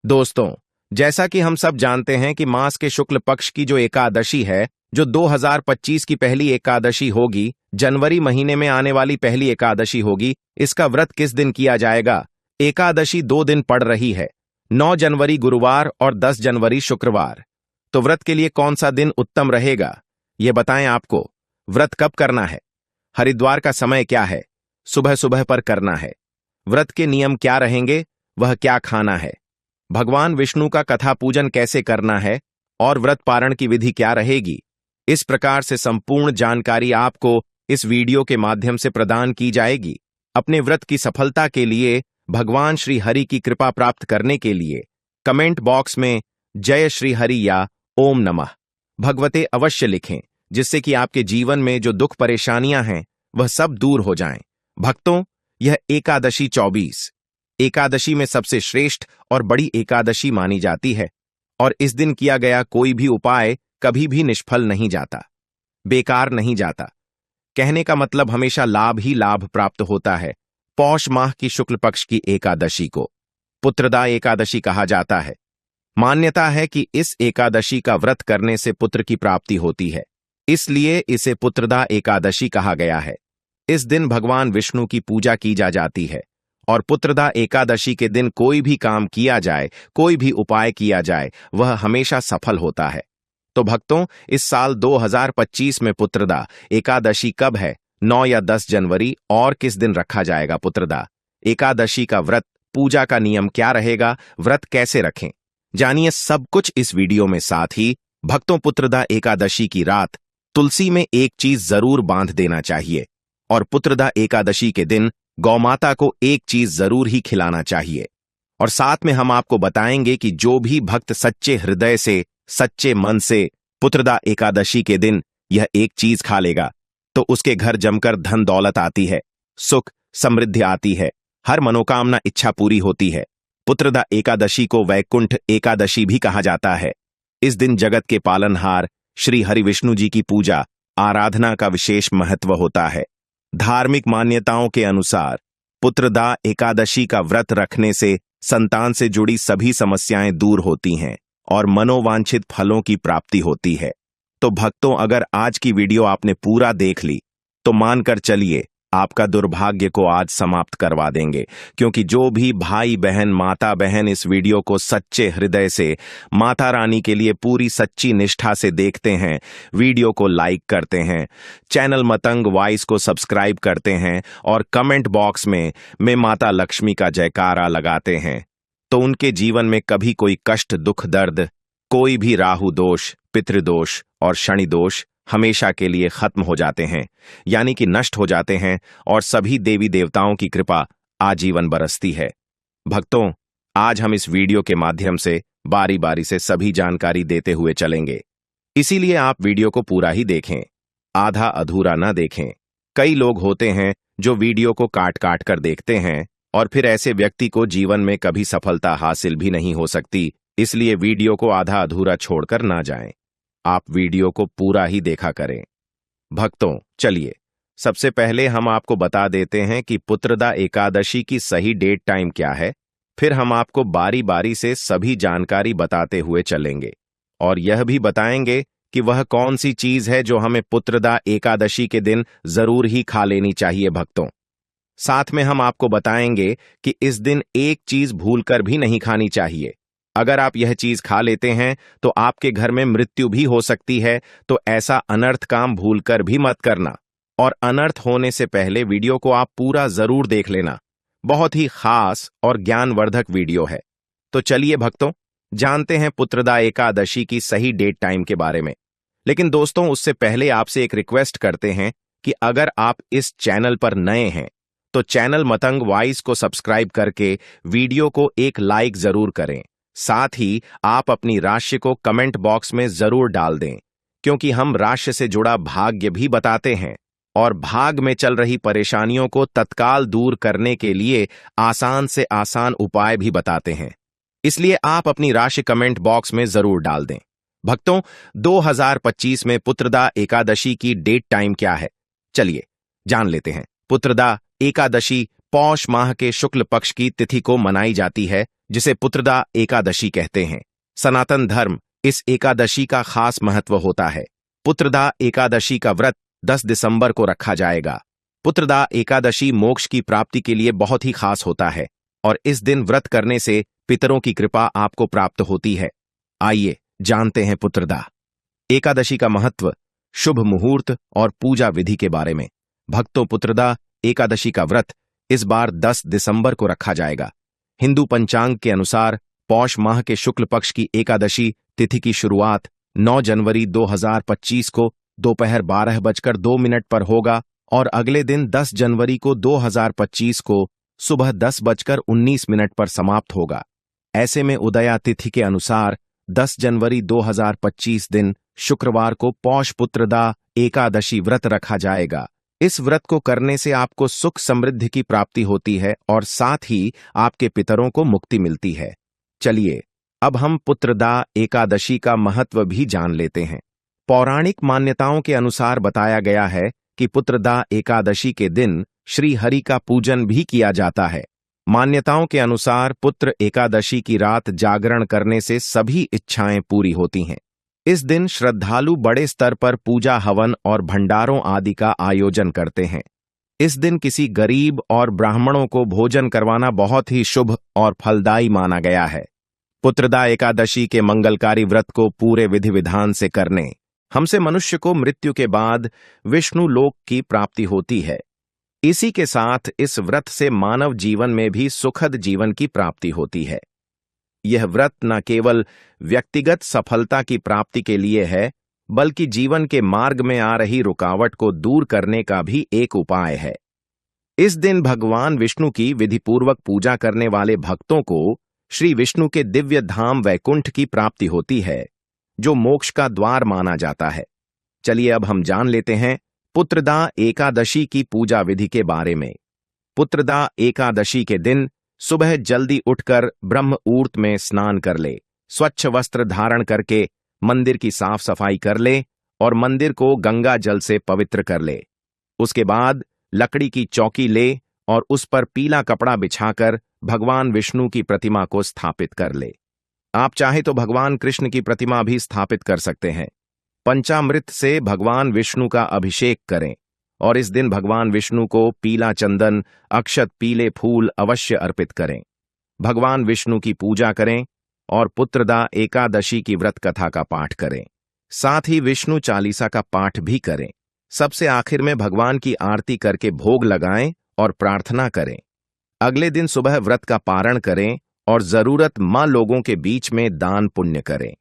दोस्तों, जैसा कि हम सब जानते हैं कि मास के शुक्ल पक्ष की जो एकादशी है, जो 2025 की पहली एकादशी होगी, जनवरी महीने में आने वाली पहली एकादशी होगी, इसका व्रत किस दिन किया जाएगा? एकादशी 2 दिन पड़ रही है, 9 जनवरी गुरुवार और 10 जनवरी शुक्रवार। तो व्रत के लिए कौन सा दिन उत्तम रहेगा, ये बताएं आपको। व्रत कब करना है? हरिद्वार का समय क्या है? सुबह सुबह पर करना है। व्रत के नियम क्या रहेंगे? वह क्या खाना है? भगवान विष्णु का कथा पूजन कैसे करना है और व्रत पारण की विधि क्या रहेगी? इस प्रकार से संपूर्ण जानकारी आपको इस वीडियो के माध्यम से प्रदान की जाएगी। अपने व्रत की सफलता के लिए, भगवान श्री हरि की कृपा प्राप्त करने के लिए कमेंट बॉक्स में जय श्री हरि या ओम नमः भगवते अवश्य लिखें, जिससे कि आपके जीवन में जो दुख परेशानियां हैं वह सब दूर हो जाएं। भक्तों, यह एकादशी 24 एकादशी में सबसे श्रेष्ठ और बड़ी एकादशी मानी जाती है और इस दिन किया गया कोई भी उपाय कभी भी निष्फल नहीं जाता, बेकार नहीं जाता। कहने का मतलब हमेशा लाभ ही लाभ प्राप्त होता है। पौष माह की शुक्ल पक्ष की एकादशी को पुत्रदा एकादशी कहा जाता है। मान्यता है कि इस एकादशी का व्रत करने से पुत्र की प्राप्ति होती है, इसलिए इसे पुत्रदा एकादशी कहा गया है। इस दिन भगवान विष्णु की पूजा की जाती है और पुत्रदा एकादशी के दिन कोई भी काम किया जाए, कोई भी उपाय किया जाए, वह हमेशा सफल होता है। तो भक्तों, इस साल 2025 में पुत्रदा एकादशी कब है? 9 या 10 जनवरी और किस दिन रखा जाएगा पुत्रदा एकादशी का व्रत? पूजा का नियम क्या रहेगा? व्रत कैसे रखें? जानिए सब कुछ इस वीडियो में। साथ ही भक्तों, पुत्रदा एकादशी की रात तुलसी में एक चीज जरूर बांध देना चाहिए और पुत्रदा एकादशी के दिन गौमाता को एक चीज जरूर ही खिलाना चाहिए। और साथ में हम आपको बताएंगे कि जो भी भक्त सच्चे हृदय से, सच्चे मन से पुत्रदा एकादशी के दिन यह एक चीज खा लेगा तो उसके घर जमकर धन दौलत आती है, सुख समृद्धि आती है, हर मनोकामना इच्छा पूरी होती है। पुत्रदा एकादशी को वैकुंठ एकादशी भी कहा जाता है। इस दिन जगत के पालनहार श्री हरि विष्णु जी की पूजा आराधना का विशेष महत्व होता है। धार्मिक मान्यताओं के अनुसार पुत्रदा एकादशी का व्रत रखने से संतान से जुड़ी सभी समस्याएं दूर होती हैं और मनोवांछित फलों की प्राप्ति होती है। तो भक्तों, अगर आज की वीडियो आपने पूरा देख ली तो मानकर चलिए आपका दुर्भाग्य को आज समाप्त करवा देंगे, क्योंकि जो भी भाई बहन, माता बहन इस वीडियो को सच्चे हृदय से माता रानी के लिए पूरी सच्ची निष्ठा से देखते हैं, वीडियो को लाइक करते हैं, चैनल मतंग वॉइस को सब्सक्राइब करते हैं और कमेंट बॉक्स में मैं माता लक्ष्मी का जयकारा लगाते हैं, तो उनके जीवन में कभी कोई कष्ट, दुख, दर्द, कोई भी राहु दोष, पितृदोष और शनि दोष हमेशा के लिए खत्म हो जाते हैं, यानी कि नष्ट हो जाते हैं और सभी देवी देवताओं की कृपा आजीवन बरसती है। भक्तों, आज हम इस वीडियो के माध्यम से बारी बारी से सभी जानकारी देते हुए चलेंगे, इसीलिए आप वीडियो को पूरा ही देखें, आधा अधूरा ना देखें। कई लोग होते हैं जो वीडियो को काट काट कर देखते हैं और फिर ऐसे व्यक्ति को जीवन में कभी सफलता हासिल भी नहीं हो सकती, इसलिए वीडियो को आधा अधूरा छोड़कर ना जाएं। आप वीडियो को पूरा ही देखा करें। भक्तों, चलिए सबसे पहले हम आपको बता देते हैं कि पुत्रदा एकादशी की सही डेट टाइम क्या है, फिर हम आपको बारी बारी से सभी जानकारी बताते हुए चलेंगे और यह भी बताएंगे कि वह कौन सी चीज है जो हमें पुत्रदा एकादशी के दिन जरूर ही खा लेनी चाहिए। भक्तों, साथ में हम आपको बताएंगे कि इस दिन एक चीज भूलकर भी नहीं खानी चाहिए। अगर आप यह चीज खा लेते हैं तो आपके घर में मृत्यु भी हो सकती है, तो ऐसा अनर्थ काम भूलकर भी मत करना और अनर्थ होने से पहले वीडियो को आप पूरा जरूर देख लेना। बहुत ही खास और ज्ञानवर्धक वीडियो है। तो चलिए भक्तों, जानते हैं पुत्रदा एकादशी की सही डेट टाइम के बारे में। लेकिन दोस्तों, उससे पहले आपसे एक रिक्वेस्ट करते हैं कि अगर आप इस चैनल पर नए हैं तो चैनल मतंग वॉइस को सब्सक्राइब करके वीडियो को एक लाइक जरूर करें। साथ ही आप अपनी राशि को कमेंट बॉक्स में जरूर डाल दें, क्योंकि हम राशि से जुड़ा भाग्य भी बताते हैं और भाग में चल रही परेशानियों को तत्काल दूर करने के लिए आसान से आसान उपाय भी बताते हैं। इसलिए आप अपनी राशि कमेंट बॉक्स में जरूर डाल दें। भक्तों, 2025 में पुत्रदा एकादशी की डेट टाइम क्या है? चलिए जान लेते हैं। पुत्रदा एकादशी पौष माह के शुक्ल पक्ष की तिथि को मनाई जाती है, जिसे पुत्रदा एकादशी कहते हैं। सनातन धर्म इस एकादशी का खास महत्व होता है। पुत्रदा एकादशी का व्रत 10 दिसंबर को रखा जाएगा। पुत्रदा एकादशी मोक्ष की प्राप्ति के लिए बहुत ही खास होता है और इस दिन व्रत करने से पितरों की कृपा आपको प्राप्त होती है। आइए जानते हैं पुत्रदा एकादशी का महत्व, शुभ मुहूर्त और पूजा विधि के बारे में। भक्तों, पुत्रदा एकादशी का व्रत इस बार 10 दिसंबर को रखा जाएगा। हिंदू पंचांग के अनुसार पौष माह के शुक्ल पक्ष की एकादशी तिथि की शुरुआत 9 जनवरी 2025 को दोपहर 12:02 पर होगा और अगले दिन 10 जनवरी को 2025 को सुबह 10:19 पर समाप्त होगा। ऐसे में उदया तिथि के अनुसार 10 जनवरी 2025 दिन शुक्रवार को पौष पुत्रदा एकादशी व्रत रखा जाएगा। इस व्रत को करने से आपको सुख समृद्धि की प्राप्ति होती है और साथ ही आपके पितरों को मुक्ति मिलती है। चलिए अब हम पुत्रदा एकादशी का महत्व भी जान लेते हैं। पौराणिक मान्यताओं के अनुसार बताया गया है कि पुत्रदा एकादशी के दिन श्री हरि का पूजन भी किया जाता है। मान्यताओं के अनुसार पुत्र एकादशी की रात जागरण करने से सभी इच्छाएं पूरी होती हैं। इस दिन श्रद्धालु बड़े स्तर पर पूजा हवन और भंडारों आदि का आयोजन करते हैं। इस दिन किसी गरीब और ब्राह्मणों को भोजन करवाना बहुत ही शुभ और फलदायी माना गया है। पुत्रदा एकादशी के मंगलकारी व्रत को पूरे विधि विधान से करने हमसे मनुष्य को मृत्यु के बाद विष्णु लोक की प्राप्ति होती है। इसी के साथ इस व्रत से मानव जीवन में भी सुखद जीवन की प्राप्ति होती है। यह व्रत न केवल व्यक्तिगत सफलता की प्राप्ति के लिए है, बल्कि जीवन के मार्ग में आ रही रुकावट को दूर करने का भी एक उपाय है। इस दिन भगवान विष्णु की विधिपूर्वक पूजा करने वाले भक्तों को श्री विष्णु के दिव्य धाम वैकुंठ की प्राप्ति होती है, जो मोक्ष का द्वार माना जाता है। चलिए अब हम जान लेते हैं पुत्रदा एकादशी की पूजा विधि के बारे में। पुत्रदा एकादशी के दिन सुबह जल्दी उठकर ब्रह्म मुहूर्त में स्नान कर ले, स्वच्छ वस्त्र धारण करके मंदिर की साफ सफाई कर ले और मंदिर को गंगा जल से पवित्र कर ले। उसके बाद लकड़ी की चौकी ले और उस पर पीला कपड़ा बिछाकर भगवान विष्णु की प्रतिमा को स्थापित कर ले। आप चाहे तो भगवान कृष्ण की प्रतिमा भी स्थापित कर सकते हैं। पंचामृत से भगवान विष्णु का अभिषेक करें और इस दिन भगवान विष्णु को पीला चंदन, अक्षत, पीले फूल अवश्य अर्पित करें। भगवान विष्णु की पूजा करें और पुत्रदा एकादशी की व्रत कथा का पाठ करें। साथ ही विष्णु चालीसा का पाठ भी करें। सबसे आखिर में भगवान की आरती करके भोग लगाएं और प्रार्थना करें। अगले दिन सुबह व्रत का पारण करें और जरूरतमंद लोगों के बीच में दान पुण्य करें।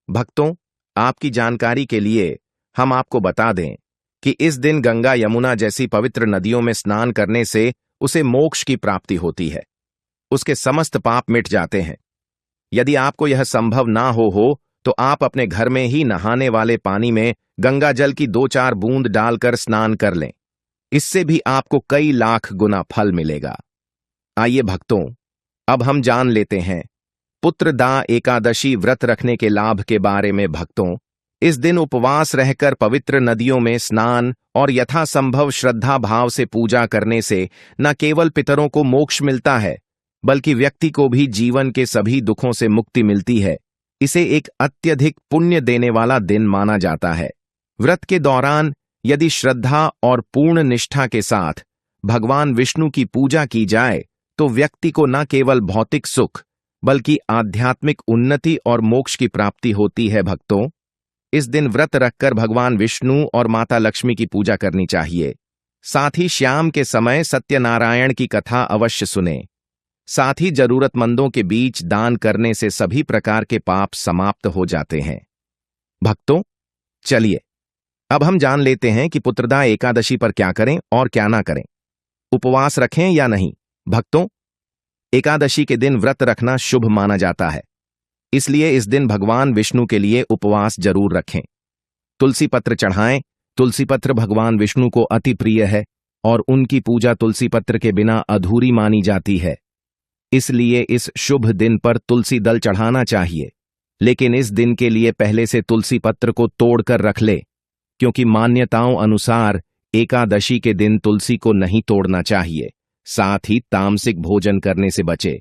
भक्तों, आपकी जानकारी के लिए हम आपको बता दें कि इस दिन गंगा, यमुना जैसी पवित्र नदियों में स्नान करने से उसे मोक्ष की प्राप्ति होती है। उसके समस्त पाप मिट जाते हैं। यदि आपको यह संभव ना हो तो आप अपने घर में ही नहाने वाले पानी में गंगा जल की 2-4 बूंद डालकर स्नान कर लें। इससे भी आपको कई लाख गुना फल मिलेगा। आइए भक्तों, अब हम जान लेते हैं पुत्रदा एकादशी व्रत रखने के लाभ के बारे में। भक्तों, इस दिन उपवास रहकर पवित्र नदियों में स्नान और यथासंभव श्रद्धा भाव से पूजा करने से न केवल पितरों को मोक्ष मिलता है, बल्कि व्यक्ति को भी जीवन के सभी दुखों से मुक्ति मिलती है। इसे एक अत्यधिक पुण्य देने वाला दिन माना जाता है। व्रत के दौरान यदि श्रद्धा और पूर्ण निष्ठा के साथ भगवान विष्णु की पूजा की जाए तो व्यक्ति को न केवल भौतिक सुख बल्कि आध्यात्मिक उन्नति और मोक्ष की प्राप्ति होती है। भक्तों, इस दिन व्रत रखकर भगवान विष्णु और माता लक्ष्मी की पूजा करनी चाहिए। साथ ही शाम के समय सत्यनारायण की कथा अवश्य सुने। साथ ही जरूरतमंदों के बीच दान करने से सभी प्रकार के पाप समाप्त हो जाते हैं। भक्तों, चलिए अब हम जान लेते हैं कि पुत्रदा एकादशी पर क्या करें और क्या ना करें। उपवास रखें या नहीं। भक्तों, एकादशी के दिन व्रत रखना शुभ माना जाता है, इसलिए इस दिन भगवान विष्णु के लिए उपवास जरूर रखें। तुलसी पत्र चढ़ाएं। तुलसी पत्र भगवान विष्णु को अति प्रिय है और उनकी पूजा तुलसी पत्र के बिना अधूरी मानी जाती है। इसलिए इस शुभ दिन पर तुलसी दल चढ़ाना चाहिए, लेकिन इस दिन के लिए पहले से तुलसी पत्र को तोड़कर रख ले, क्योंकि मान्यताओं अनुसार एकादशी के दिन तुलसी को नहीं तोड़ना चाहिए। साथ ही तामसिक भोजन करने से बचे।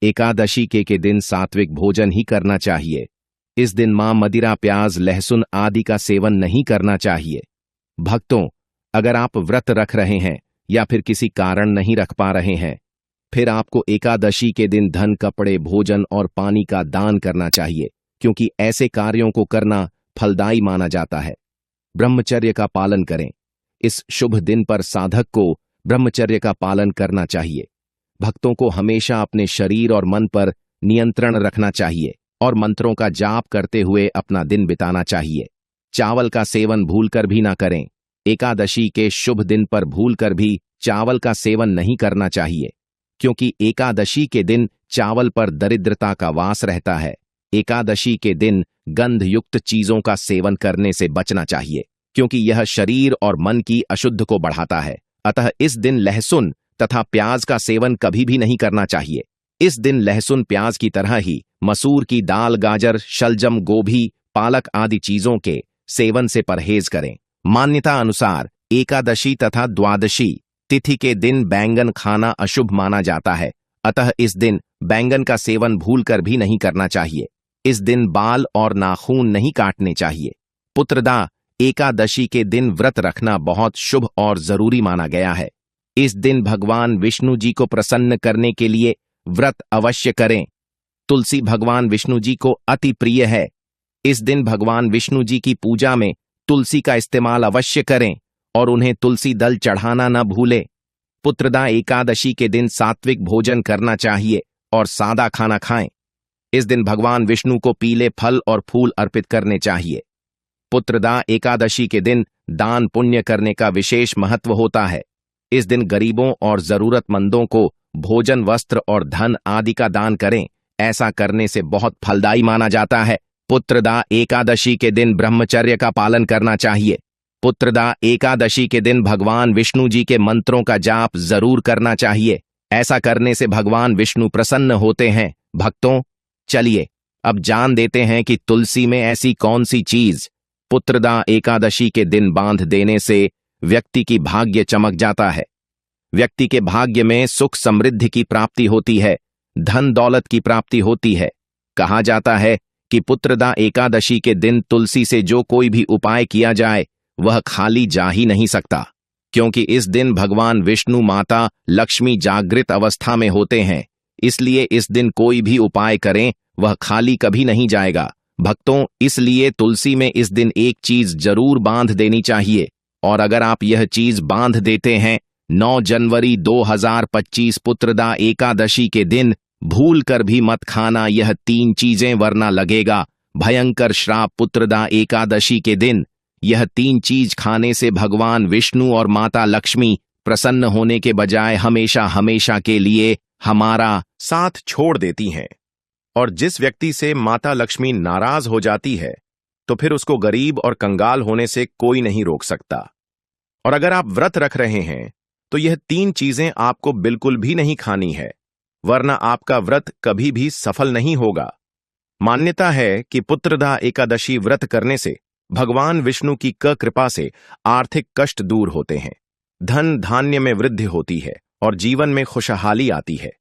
एकादशी के दिन सात्विक भोजन ही करना चाहिए। इस दिन मां मदिरा, प्याज, लहसुन आदि का सेवन नहीं करना चाहिए। भक्तों, अगर आप व्रत रख रहे हैं या फिर किसी कारण नहीं रख पा रहे हैं, फिर आपको एकादशी के दिन धन, कपड़े, भोजन और पानी का दान करना चाहिए, क्योंकि ऐसे कार्यों को करना फलदायी माना जाता है। ब्रह्मचर्य का पालन करें। इस शुभ दिन पर साधक को ब्रह्मचर्य का पालन करना चाहिए। भक्तों को हमेशा अपने शरीर और मन पर नियंत्रण रखना चाहिए और मंत्रों का जाप करते हुए अपना दिन बिताना चाहिए। चावल का सेवन भूलकर भी ना करें। एकादशी के शुभ दिन पर भूलकर भी चावल का सेवन नहीं करना चाहिए, क्योंकि एकादशी के दिन चावल पर दरिद्रता का वास रहता है। एकादशी के दिन गंध युक्त चीजों का सेवन करने से बचना चाहिए, क्योंकि यह शरीर और मन की अशुद्ध को बढ़ाता है। अतः इस दिन लहसुन तथा प्याज का सेवन कभी भी नहीं करना चाहिए। इस दिन लहसुन, प्याज की तरह ही मसूर की दाल, गाजर, शलजम, गोभी, पालक आदि चीजों के सेवन से परहेज करें। मान्यता अनुसार एकादशी तथा द्वादशी तिथि के दिन बैंगन खाना अशुभ माना जाता है, अतः इस दिन बैंगन का सेवन भूलकर भी नहीं करना चाहिए। इस दिन बाल और नाखून नहीं काटने चाहिए। पुत्रदा एकादशी के दिन व्रत रखना बहुत शुभ और जरूरी माना गया है। इस दिन भगवान विष्णु जी को प्रसन्न करने के लिए व्रत अवश्य करें। तुलसी भगवान विष्णु जी को अति प्रिय है। इस दिन भगवान विष्णु जी की पूजा में तुलसी का इस्तेमाल अवश्य करें और उन्हें तुलसी दल चढ़ाना न भूलें। पुत्रदा एकादशी के दिन सात्विक भोजन करना चाहिए और सादा खाना खाएं। इस दिन भगवान विष्णु को पीले फल और फूल अर्पित करने चाहिए। पुत्रदा एकादशी के दिन दान पुण्य करने का विशेष महत्व होता है। इस दिन गरीबों और जरूरतमंदों को भोजन, वस्त्र और धन आदि का दान करें। ऐसा करने से बहुत फलदायी माना जाता है। पुत्रदा एकादशी के दिन ब्रह्मचर्य का पालन करना चाहिए। पुत्रदा एकादशी के दिन भगवान विष्णु जी के मंत्रों का जाप जरूर करना चाहिए। ऐसा करने से भगवान विष्णु प्रसन्न होते हैं। भक्तों, चलिए अब जान देते हैं कि तुलसी में ऐसी कौन सी चीज पुत्रदा एकादशी के दिन बांध देने से व्यक्ति की भाग्य चमक जाता है। व्यक्ति के भाग्य में सुख समृद्धि की प्राप्ति होती है, धन दौलत की प्राप्ति होती है। कहा जाता है कि पुत्रदा एकादशी के दिन तुलसी से जो कोई भी उपाय किया जाए वह खाली जा ही नहीं सकता, क्योंकि इस दिन भगवान विष्णु, माता लक्ष्मी जागृत अवस्था में होते हैं। इसलिए इस दिन कोई भी उपाय करें वह खाली कभी नहीं जाएगा। भक्तों, इसलिए तुलसी में इस दिन एक चीज जरूर बांध देनी चाहिए, और अगर आप यह चीज बांध देते हैं 9 जनवरी 2025 पुत्रदा एकादशी के दिन, भूल कर भी मत खाना यह 3 चीजें, वरना लगेगा भयंकर श्राप। पुत्रदा एकादशी के दिन यह 3 चीज खाने से भगवान विष्णु और माता लक्ष्मी प्रसन्न होने के बजाय हमेशा हमेशा के लिए हमारा साथ छोड़ देती हैं। और जिस व्यक्ति से माता लक्ष्मी नाराज हो जाती है तो फिर उसको गरीब और कंगाल होने से कोई नहीं रोक सकता। और अगर आप व्रत रख रहे हैं तो यह 3 चीजें आपको बिल्कुल भी नहीं खानी है, वरना आपका व्रत कभी भी सफल नहीं होगा। मान्यता है कि पुत्रदा एकादशी व्रत करने से भगवान विष्णु की कृपा से आर्थिक कष्ट दूर होते हैं, धन धान्य में वृद्धि होती है और जीवन में खुशहाली आती है।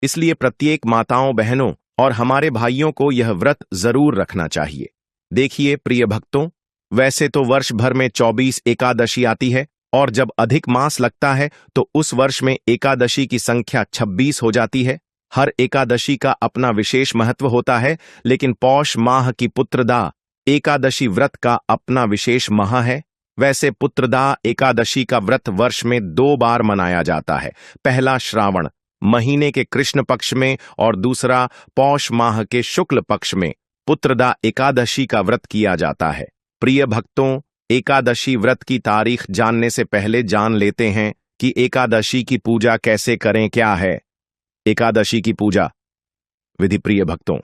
इसलिए प्रत्येक माताओं, बहनों और हमारे भाइयों को यह व्रत जरूर रखना चाहिए। देखिए प्रिय भक्तों, वैसे तो वर्ष भर में 24 एकादशी आती है, और जब अधिक मास लगता है तो उस वर्ष में एकादशी की संख्या 26 हो जाती है। हर एकादशी का अपना विशेष महत्व होता है, लेकिन पौष माह की पुत्रदा एकादशी व्रत का अपना विशेष माह है। वैसे पुत्रदा एकादशी का व्रत वर्ष में 2 बार मनाया जाता है। पहला श्रावण महीने के कृष्ण पक्ष में और दूसरा पौष माह के शुक्ल पक्ष में पुत्रदा एकादशी का व्रत किया जाता है। प्रिय भक्तों, एकादशी व्रत की तारीख जानने से पहले जान लेते हैं कि एकादशी की पूजा कैसे करें। क्या है एकादशी की पूजा विधि? प्रिय भक्तों,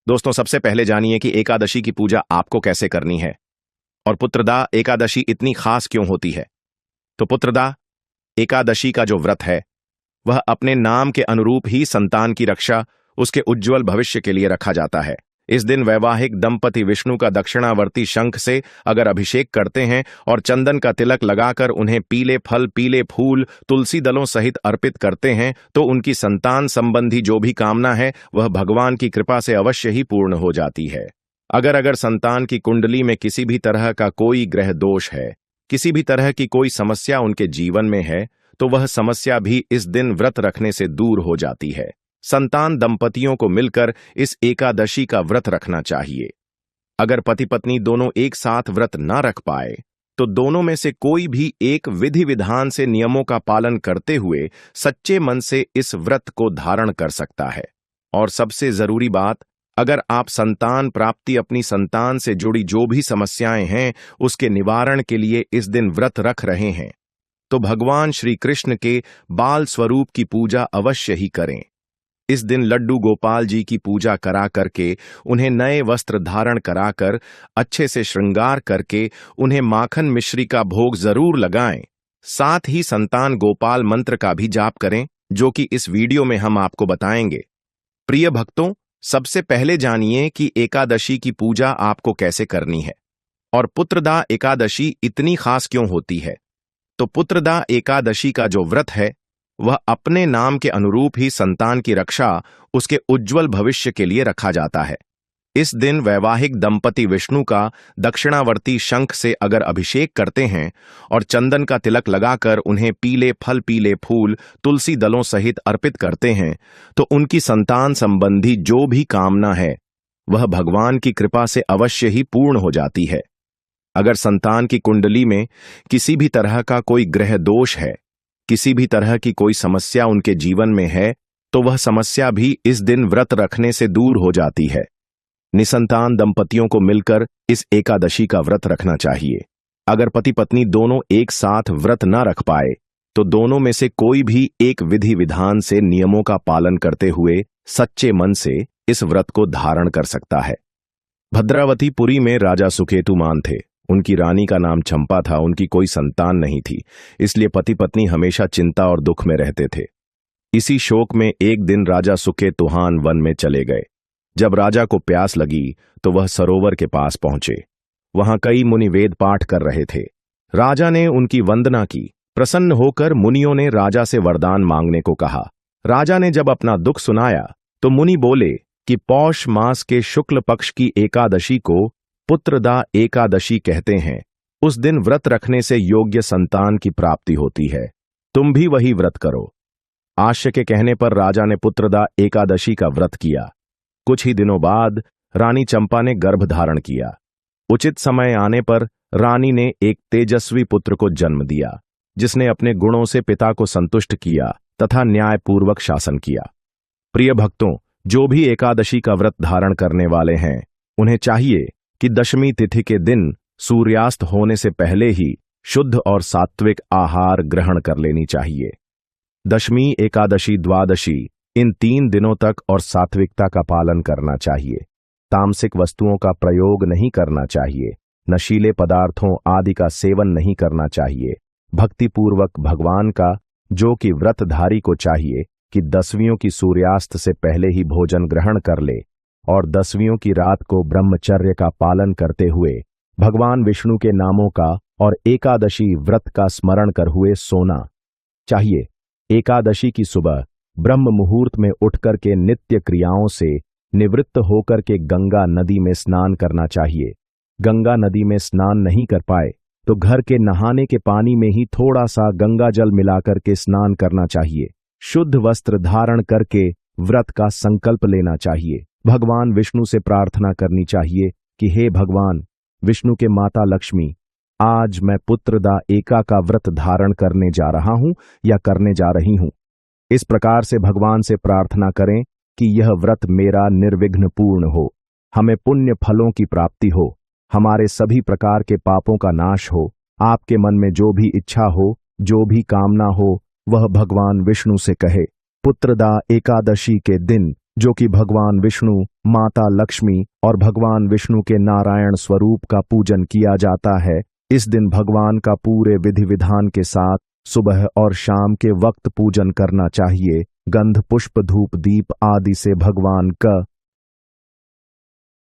दोस्तों, सबसे पहले जानिए कि एकादशी की पूजा आपको कैसे करनी है और पुत्रदा एकादशी इतनी खास क्यों होती है। तो पुत्रदा एकादशी का जो व्रत है वह अपने नाम के अनुरूप ही संतान की रक्षा, उसके उज्जवल भविष्य के लिए रखा जाता है। इस दिन वैवाहिक दंपति विष्णु का दक्षिणावर्ती शंख से अगर अभिषेक करते हैं और चंदन का तिलक लगाकर उन्हें पीले फल, पीले फूल, तुलसी दलों सहित अर्पित करते हैं तो उनकी संतान संबंधी जो भी कामना है वह भगवान की कृपा से अवश्य ही पूर्ण हो जाती है। अगर संतान की कुंडली में किसी भी तरह का कोई ग्रह दोष है, किसी भी तरह की कोई समस्या उनके जीवन में है, तो वह समस्या भी इस दिन व्रत रखने से दूर हो जाती है। संतान दंपतियों को मिलकर इस एकादशी का व्रत रखना चाहिए। अगर पति पत्नी दोनों एक साथ व्रत न रख पाए तो दोनों में से कोई भी एक विधि विधान से नियमों का पालन करते हुए सच्चे मन से इस व्रत को धारण कर सकता है। और सबसे जरूरी बात, अगर आप संतान प्राप्ति, अपनी संतान से जुड़ी जो भी समस्याएं हैं उसके निवारण के लिए इस दिन व्रत रख रहे हैं तो भगवान श्री कृष्ण के बाल स्वरूप की पूजा अवश्य ही करें। इस दिन लड्डू गोपाल जी की पूजा करा करके, उन्हें नए वस्त्र धारण कराकर, अच्छे से श्रृंगार करके उन्हें माखन मिश्री का भोग जरूर लगाएं। साथ ही संतान गोपाल मंत्र का भी जाप करें, जो कि इस वीडियो में हम आपको बताएंगे। प्रिय भक्तों, सबसे पहले जानिए कि एकादशी की पूजा आपको कैसे करनी है और पुत्रदा एकादशी इतनी खास क्यों होती है। तो पुत्रदा एकादशी का जो व्रत है वह अपने नाम के अनुरूप ही संतान की रक्षा, उसके उज्जवल भविष्य के लिए रखा जाता है। इस दिन वैवाहिक दंपति विष्णु का दक्षिणावर्ती शंख से अगर अभिषेक करते हैं और चंदन का तिलक लगाकर उन्हें पीले फल, पीले फूल, तुलसी दलों सहित अर्पित करते हैं तो उनकी संतान संबंधी जो भी कामना है वह भगवान की कृपा से अवश्य ही पूर्ण हो जाती है। अगर संतान की कुंडली में किसी भी तरह का कोई ग्रह दोष है, किसी भी तरह की कोई समस्या उनके जीवन में है, तो वह समस्या भी इस दिन व्रत रखने से दूर हो जाती है। निसंतान दंपतियों को मिलकर इस एकादशी का व्रत रखना चाहिए। अगर पति पत्नी दोनों एक साथ व्रत न रख पाए तो दोनों में से कोई भी एक विधि विधान से नियमों का पालन करते हुए सच्चे मन से इस व्रत को धारण कर सकता है। भद्रावतीपुरी में राजा सुकेतुमान थे। उनकी रानी का नाम चंपा था। उनकी कोई संतान नहीं थी, इसलिए पति पत्नी हमेशा चिंता और दुख में रहते थे। इसी शोक में एक दिन राजा सुकेतुहान वन में चले गए। जब राजा को प्यास लगी तो वह सरोवर के पास पहुंचे। वहां कई मुनि वेद पाठ कर रहे थे। राजा ने उनकी वंदना की। प्रसन्न होकर मुनियों ने राजा से वरदान मांगने को कहा। राजा ने जब अपना दुख सुनाया तो मुनि बोले कि पौष मास के शुक्ल पक्ष की एकादशी को पुत्रदा एकादशी कहते हैं। उस दिन व्रत रखने से योग्य संतान की प्राप्ति होती है। तुम भी वही व्रत करो। आश्य के कहने पर राजा ने पुत्रदा एकादशी का व्रत किया। कुछ ही दिनों बाद रानी चंपा ने गर्भ धारण किया। उचित समय आने पर रानी ने एक तेजस्वी पुत्र को जन्म दिया, जिसने अपने गुणों से पिता को संतुष्ट किया तथा न्यायपूर्वक शासन किया। प्रिय भक्तों, जो भी एकादशी का व्रत धारण करने वाले हैं उन्हें चाहिए कि दशमी तिथि के दिन सूर्यास्त होने से पहले ही शुद्ध और सात्विक आहार ग्रहण कर लेनी चाहिए। दशमी, एकादशी, द्वादशी इन 3 दिनों तक और सात्विकता का पालन करना चाहिए। तामसिक वस्तुओं का प्रयोग नहीं करना चाहिए। नशीले पदार्थों आदि का सेवन नहीं करना चाहिए। भक्तिपूर्वक भगवान का, जो कि व्रतधारी को चाहिए कि 10वीं की सूर्यास्त से पहले ही भोजन ग्रहण कर ले और 10वीं की रात को ब्रह्मचर्य का पालन करते हुए भगवान विष्णु के नामों का और एकादशी व्रत का स्मरण कर हुए सोना चाहिए। एकादशी की सुबह ब्रह्म मुहूर्त में उठकर के नित्य क्रियाओं से निवृत्त होकर के गंगा नदी में स्नान करना चाहिए। गंगा नदी में स्नान नहीं कर पाए तो घर के नहाने के पानी में ही थोड़ा सा गंगा जल मिलाकर के स्नान करना चाहिए। शुद्ध वस्त्र धारण करके व्रत का संकल्प लेना चाहिए। भगवान विष्णु से प्रार्थना करनी चाहिए कि हे भगवान विष्णु के माता लक्ष्मी, आज मैं पुत्रदा एका का व्रत धारण करने जा रहा हूं या करने जा रही हूं। इस प्रकार से भगवान से प्रार्थना करें कि यह व्रत मेरा निर्विघ्न पूर्ण हो, हमें पुण्य फलों की प्राप्ति हो, हमारे सभी प्रकार के पापों का नाश हो, आपके मन में जो भी इच्छा हो, जो भी कामना हो, वह भगवान विष्णु से कहे। पुत्रदा एकादशी के दिन, जो कि भगवान विष्णु, माता लक्ष्मी और भगवान विष्णु के नारायण स्वरूप का पूजन किया जाता है, इस दिन भगवान का पूरे विधि विधान के साथ सुबह और शाम के वक्त पूजन करना चाहिए। गंध, पुष्प, धूप, दीप आदि से भगवान का